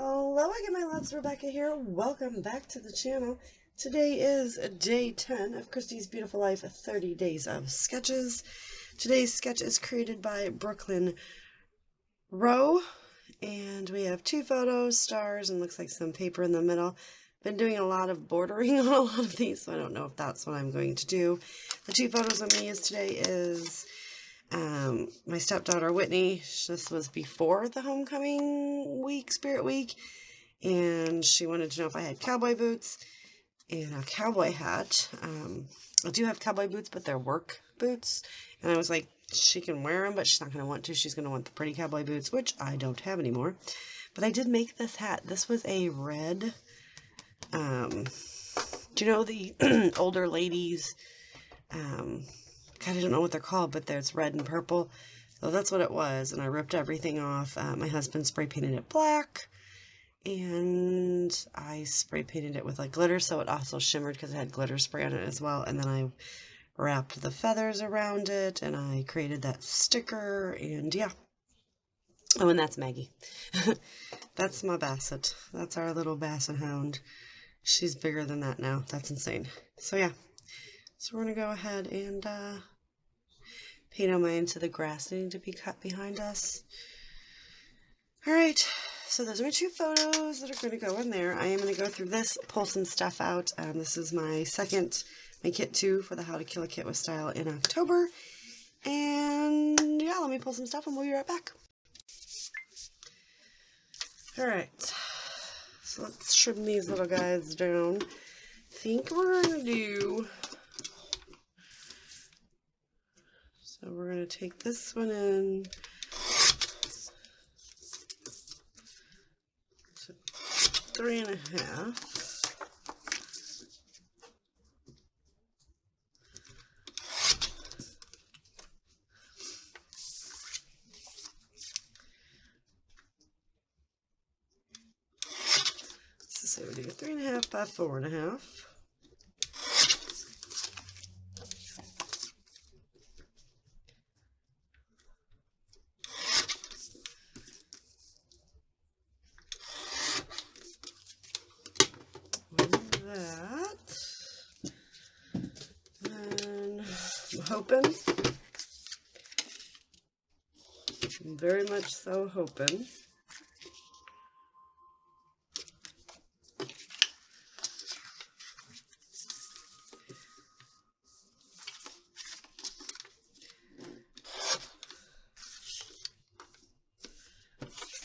Hello again, my loves. Rebecca here. Welcome back to the channel. Today is day 10 of Christy's Beautiful Life 30 Days of Sketches. Today's sketch is created by Brooklyn Rowe, and we have 2 photos, stars, and looks like some paper in the middle. Been doing a lot of bordering on a lot of these, so I don't know if that's what I'm going to do. The 2 photos I'm going to use today is my stepdaughter Whitney. This was before the homecoming week, spirit week, and she wanted to know if I had cowboy boots and a cowboy hat. I do have cowboy boots, but they're work boots, and I was like, she can wear them, but she's not going to want to. She's going to want the pretty cowboy boots, which I don't have anymore. But I did make this hat. This was a red, do you know the older ladies, God, I don't know what they're called, but there's red and purple. So that's what it was, and I ripped everything off. My husband spray painted it black, and I spray painted it with like glitter, so it also shimmered because it had glitter spray on it as well. And then I wrapped the feathers around it, and I created that sticker, and yeah. Oh, and that's Maggie. That's my Basset. That's our little Basset hound. She's bigger than that now. That's insane. So yeah. So we're going to go ahead and paint on mine to the grass needing to be cut behind us. Alright, so those are my 2 photos that are going to go in there. I am going to go through this, pull some stuff out. This is my kit 2 for the How to Kill a Kit with Style in October. And yeah, let me pull some stuff and we'll be right back. Alright, so let's trim these little guys down. I think we're going to do... So we're going to take this one in to 3.5. So we do 3.5 by 4.5. I'm very much so hoping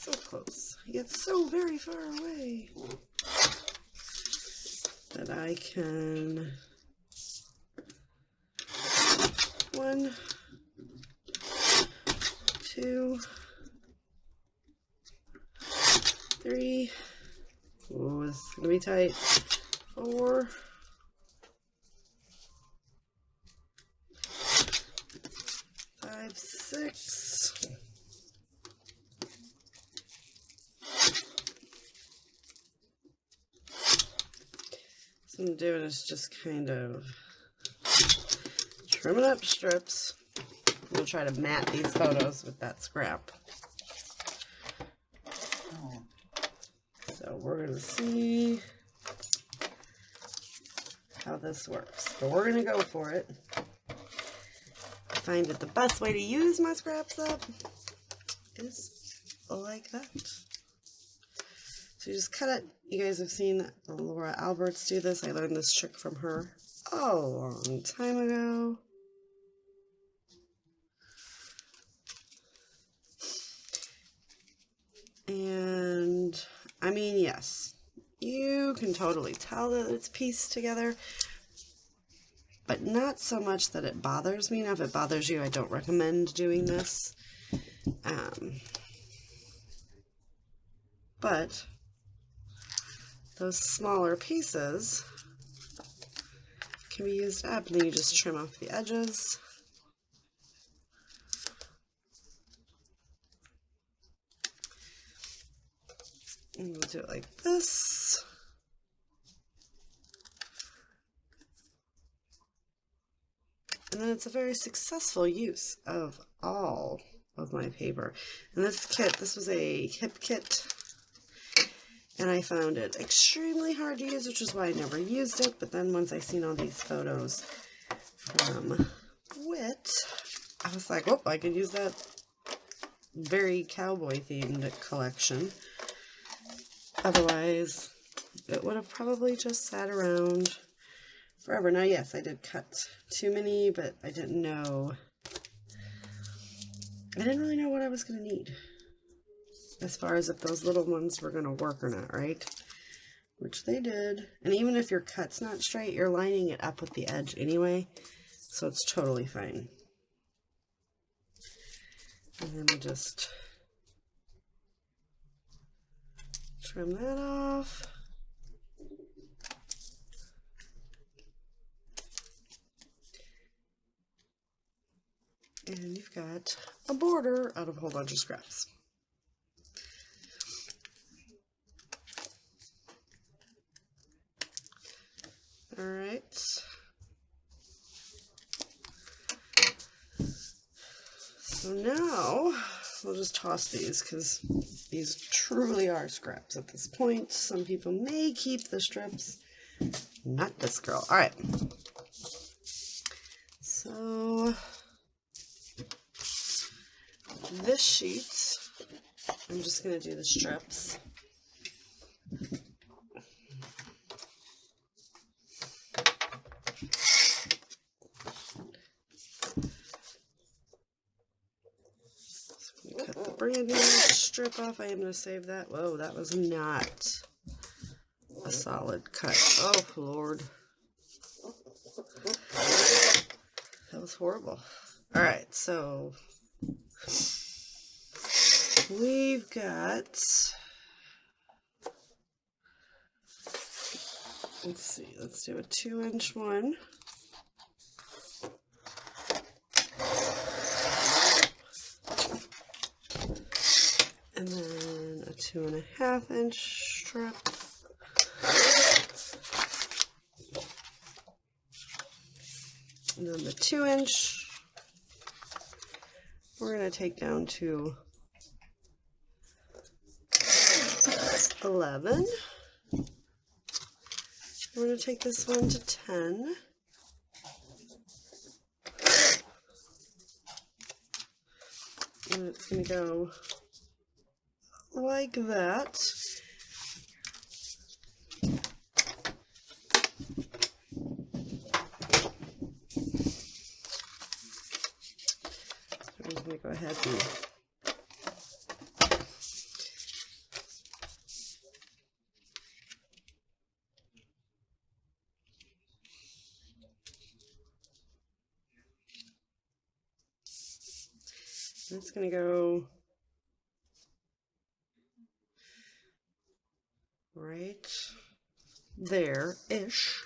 so close, yet so very far away, that I can 1, 2, 3, oh, it's gonna be tight, 4, 5, 6, so I'm doing is just kind of trimming up strips. I'm going to try to mat these photos with that scrap. So we're going to see how this works. But we're going to go for it. I find that the best way to use my scraps up is like that. So you just cut it. You guys have seen Laura Alberts do this. I learned this trick from her a long time ago. And I mean, yes, you can totally tell that it's pieced together, but not so much that it bothers me. Now, if it bothers you, I don't recommend doing this. But those smaller pieces can be used up, and then you just trim off the edges. And we'll do it like this. And then it's a very successful use of all of my paper. And this kit, this was a hip kit, And I found it extremely hard to use, which is why I never used it. But then once I seen all these photos from Wit, I was like, oh, I could use that very cowboy themed collection. Otherwise, it would have probably just sat around forever. Now, yes, I did cut too many, but I didn't really know what I was going to need as far as if those little ones were going to work or not, right? Which they did. And even if your cut's not straight, you're lining it up with the edge anyway, so it's totally fine. And then we just trim that off. And you've got a border out of a whole bunch of scraps. All right. So now we'll just toss these because these truly are scraps at this point. Some people may keep the strips. Not this girl. All right. So this sheet, I'm just going to do the strips. Cut the brand new strip off. I am going to save that. Whoa, that was not a solid cut. Oh, Lord. That was horrible. All right, so we've got, let's see, let's do a 2-inch one. And then a 2.5-inch strip. And then the 2-inch, we're going to take down to 11. We're going to take this one to 10. And it's going to go like that. I'm going to go ahead and it's going to go right there-ish.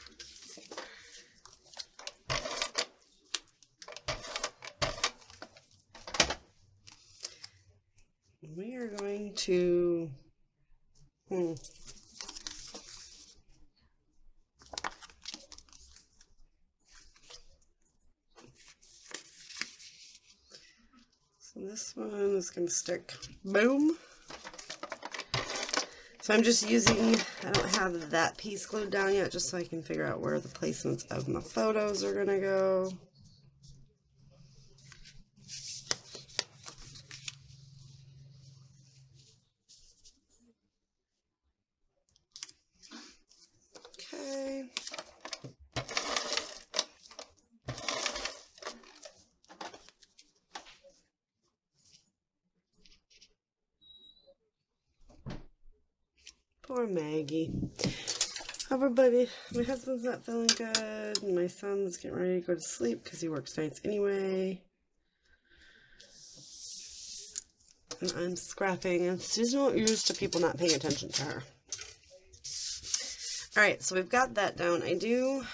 We are going to so this one is going to stick, boom. So I'm just using, I don't have that piece glued down yet, just so I can figure out where the placements of my photos are going to go. Okay. Poor Maggie. Everybody, my husband's not feeling good, and my son's getting ready to go to sleep because he works nights anyway. And I'm scrapping, and she's not used to people not paying attention to her. Alright, so we've got that down. I'm going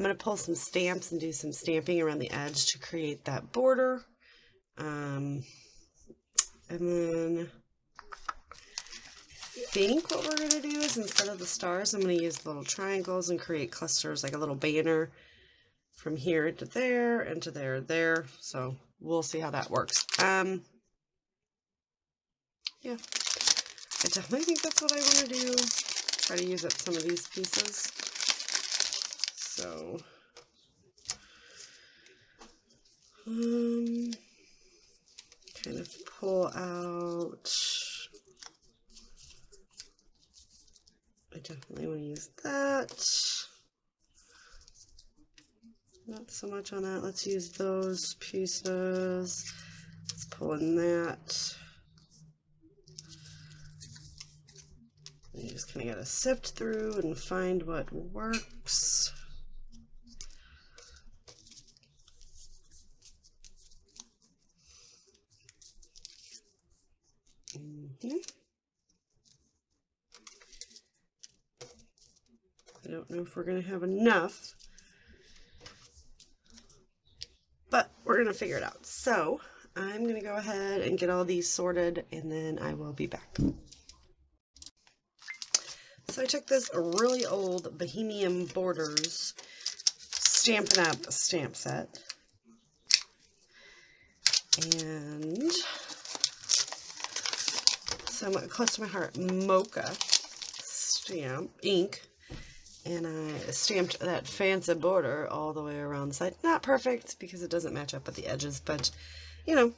to pull some stamps and do some stamping around the edge to create that border. And then I think what we're going to do is, instead of the stars, I'm going to use the little triangles and create clusters, like a little banner from here to there and to there. So we'll see how that works. Yeah. I definitely think that's what I want to do. Try to use up some of these pieces. So, kind of pull out. I definitely want to use that. Not so much on that. Let's use those pieces. Let's pull in that. You just kind of got to sift through and find what works. I don't know if we're going to have enough, but we're going to figure it out. So I'm going to go ahead and get all these sorted, and then I will be back. So I took this really old Bohemian Borders Stampin' Up! Stamp set, and some close to my heart Mocha stamp ink, and I stamped that fancy border all the way around the side. Not perfect because it doesn't match up with the edges, but you know,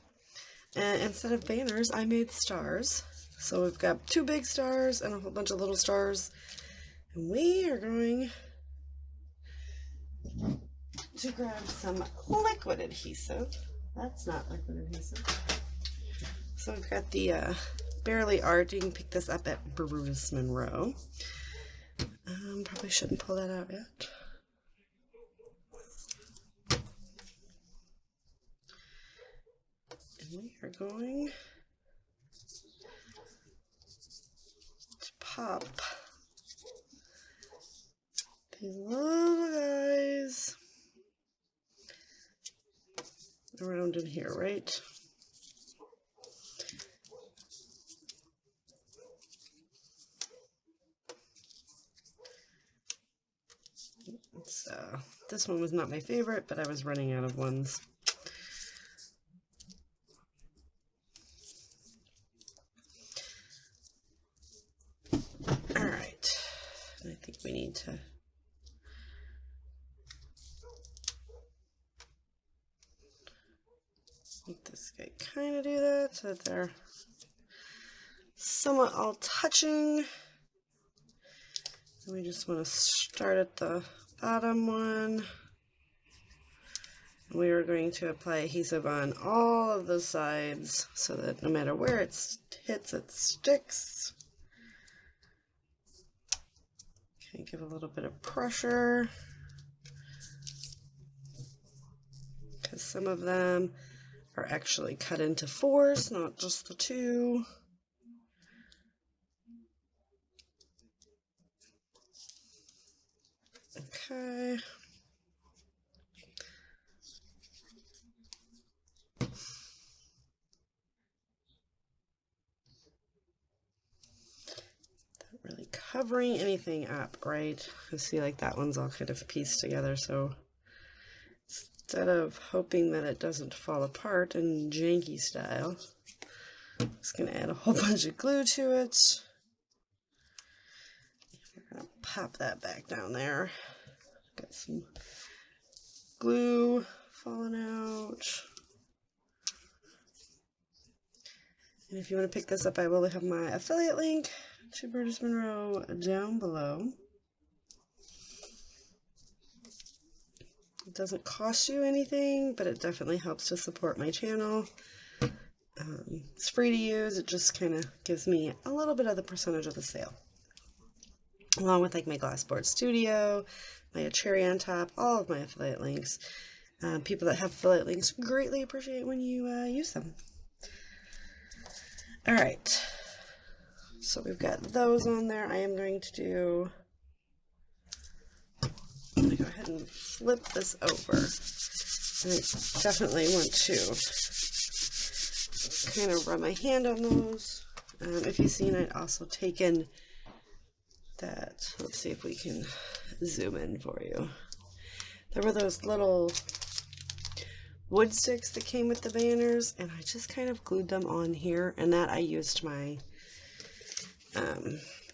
instead of banners I made stars. So we've got 2 big stars and a whole bunch of little stars, and we are going to grab some liquid adhesive. That's not liquid adhesive. So we've got the Barely Art. You can pick this up at Bruce Monroe. Probably shouldn't pull that out yet. And we are going to pop these little guys around in here, right? So this one was not my favorite, but I was running out of ones. All right, I think we need to make this guy kind of do that so that they're somewhat all touching. And we just want to start at the bottom one. We are going to apply adhesive on all of the sides so that no matter where it hits, it sticks. Okay, give a little bit of pressure, because some of them are actually cut into 4s, not just the 2. Okay. Not really covering anything up, right? I see like that one's all kind of pieced together, so instead of hoping that it doesn't fall apart in janky style, I'm just going to add a whole bunch of glue to it. We're going to pop that back down there. Got some glue falling out. And if you want to pick this up, I will have my affiliate link to Bruce Monroe down below. It doesn't cost you anything, but it definitely helps to support my channel. It's free to use. It just kind of gives me a little bit of the percentage of the sale, along with like my Glassboard Studio, my cherry on top, all of my affiliate links. People that have affiliate links greatly appreciate when you use them. All right, so we've got those on there. I am going to I'm going to go ahead and flip this over. And I definitely want to kind of rub my hand on those. If you've seen, I'd also taken that. Let's see if we can zoom in for you. There were those little wood sticks that came with the banners, and I just kind of glued them on here, and that I used my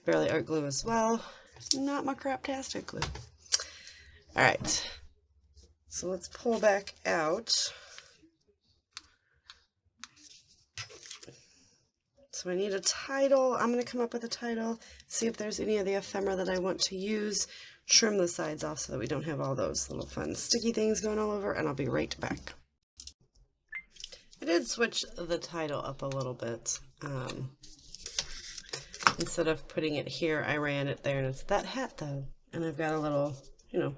Barely art glue as well. Not my craptastic glue. Alright, so let's pull back out. So I need a title. I'm going to come up with a title, see if there's any of the ephemera that I want to use, trim the sides off so that we don't have all those little fun sticky things going all over, and I'll be right back. I did switch the title up a little bit. Instead of putting it here, I ran it there, and it's That Hat Though. And I've got a little, you know,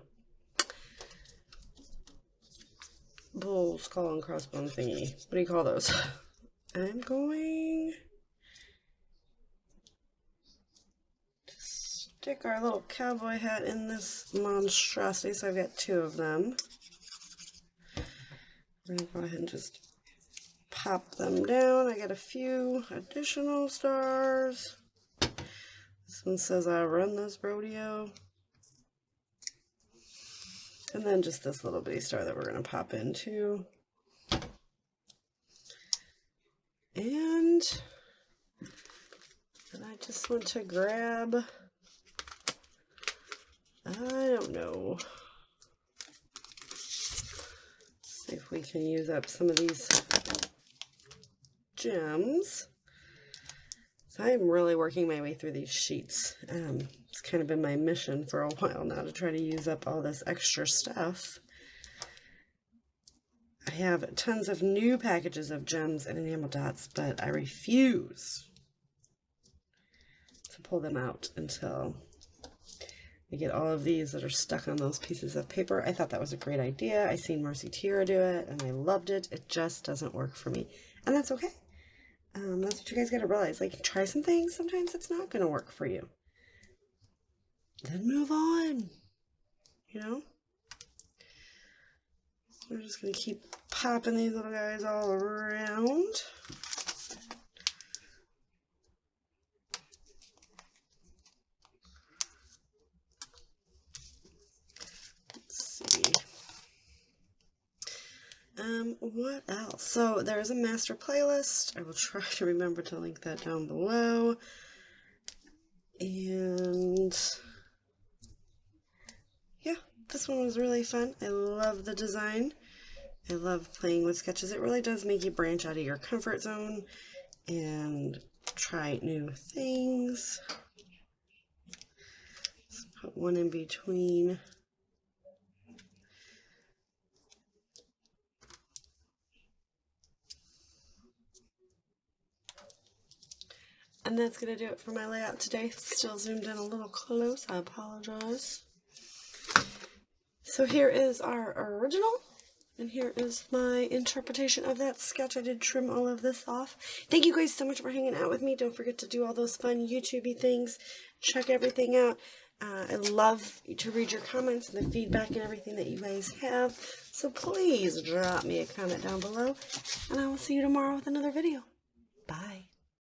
bull skull and crossbone thingy. What do you call those? I'm going to stick our little cowboy hat in this monstrosity, so I've got 2 of them. I'm going to go ahead and just pop them down. I got a few additional stars. This one says I run this rodeo. And then just this little bitty star that we're going to pop into. And then I just want to grab, I don't know, see if we can use up some of these gems. So I'm really working my way through these sheets. It's kind of been my mission for a while now to try to use up all this extra stuff. I have tons of new packages of gems and enamel dots, but I refuse to pull them out until I get all of these that are stuck on those pieces of paper. I thought that was a great idea. I seen Marcy Tira do it, and I loved it. It just doesn't work for me, and that's okay. That's what you guys got to realize. Like, try some things. Sometimes it's not going to work for you. Then move on, you know? We're just going to keep popping these little guys all around. Let's see. What else? So there's a master playlist. I will try to remember to link that down below. And yeah, this one was really fun. I love the design. I love playing with sketches. It really does make you branch out of your comfort zone and try new things. Let's put one in between. And that's going to do it for my layout today. Still zoomed in a little close. I apologize. So here is our original. And here is my interpretation of that sketch. I did trim all of this off. Thank you guys so much for hanging out with me. Don't forget to do all those fun YouTube-y things. Check everything out. I love to read your comments and the feedback and everything that you guys have. So please drop me a comment down below. And I will see you tomorrow with another video. Bye.